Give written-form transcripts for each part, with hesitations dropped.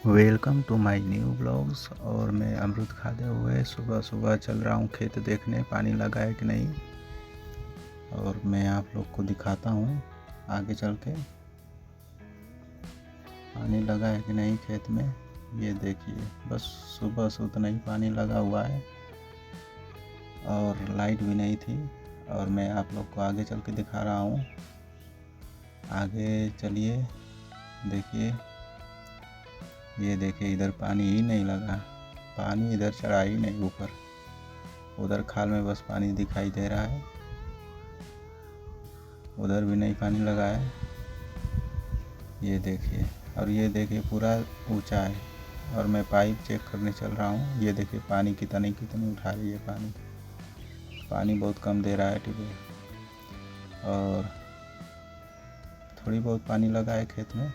Welcome to my new blogs. और मैं अमरुद खाते हुए सुबह सुबह चल रहा हूँ खेत देखने पानी लगा है कि नहीं, और मैं आप लोग को दिखाता हूँ आगे चल के पानी लगा है कि नहीं खेत में। ये देखिए, बस सुबह से उतना ही पानी लगा हुआ है और लाइट भी नहीं थी। और मैं आप लोग को आगे चल के दिखा रहा हूँ। आगे चलिए, देखिए, ये देखिए, इधर पानी ही नहीं लगा, पानी इधर चढ़ा ही नहीं ऊपर। उधर खाल में बस पानी दिखाई दे रहा है, उधर भी नहीं पानी लगा है। ये देखिए, और ये देखिए पूरा ऊंचा है। और मैं पाइप चेक करने चल रहा हूँ। ये देखिए पानी कितनी उठा रही है। पानी बहुत कम दे रहा है टिबे, और थोड़ी बहुत पानी लगा है खेत में।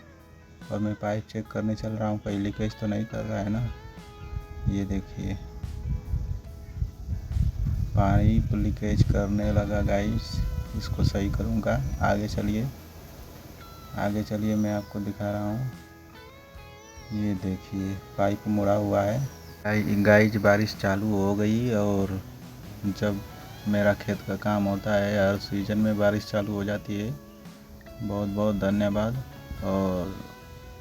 और मैं पाइप चेक करने चल रहा हूँ, कहीं लीकेज तो नहीं कर रहा है ना। ये देखिए पाइप लीकेज करने लगा गाइस, इसको सही करूँगा। आगे चलिए, मैं आपको दिखा रहा हूँ। ये देखिए पाइप मुड़ा हुआ है। गाइस बारिश चालू हो गई, और जब मेरा खेत का काम होता है हर सीज़न में बारिश चालू हो जाती है। बहुत बहुत धन्यवाद, और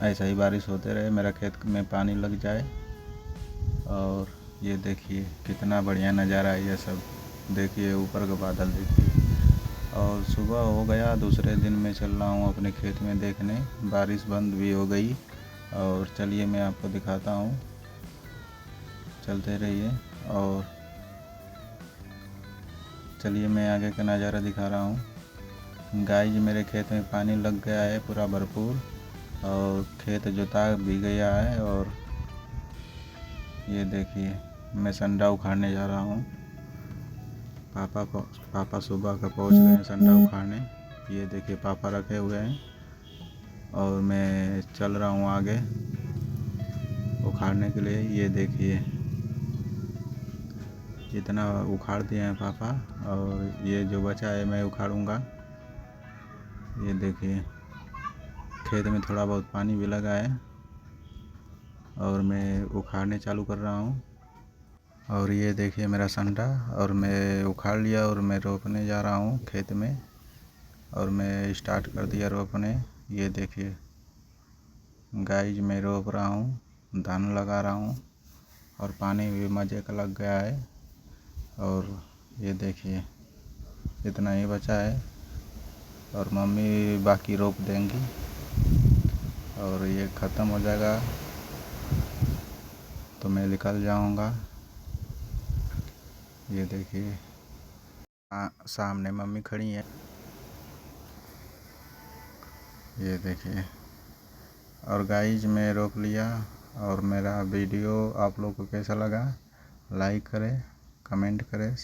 ऐसा ही बारिश होते रहे, मेरा खेत में पानी लग जाए। और ये देखिए कितना बढ़िया नज़ारा है। ये सब देखिए, ऊपर का बादल देखिए। और सुबह हो गया, दूसरे दिन मैं चल रहा हूँ अपने खेत में देखने। बारिश बंद भी हो गई, और चलिए मैं आपको दिखाता हूँ, चलते रहिए। और चलिए मैं आगे का नज़ारा दिखा रहा हूँ। गाइस मेरे खेत में पानी लग गया है पूरा भरपूर, और खेत जोता भी गया है। और ये देखिए मैं संडा उखाड़ने जा रहा हूँ। पापा सुबह का पहुँच गए हैं संडा उखाड़ने। ये देखिए पापा रखे हुए हैं, और मैं चल रहा हूँ आगे उखाड़ने के लिए। ये देखिए इतना उखाड़ दिए हैं पापा, और ये जो बचा है मैं उखाड़ूंगा। ये देखिए खेत में थोड़ा बहुत पानी भी लगा है, और मैं उखाड़ने चालू कर रहा हूँ। और ये देखिए मेरा संडा, और मैं उखाड़ लिया, और मैं रोपने जा रहा हूँ खेत में। और मैं स्टार्ट कर दिया रोपने। ये देखिए गाइस मैं रोप रहा हूँ, धान लगा रहा हूँ, और पानी भी मज़े का लग गया है। और ये देखिए इतना ही बचा है, और मम्मी बाकी रोप देंगी, और ये ख़त्म हो जाएगा तो मैं निकल जाऊंगा। ये देखिए सामने मम्मी खड़ी है। ये देखिए, और गाइस मैं रोक लिया। और मेरा वीडियो आप लोग को कैसा लगा, लाइक करें, कमेंट करें।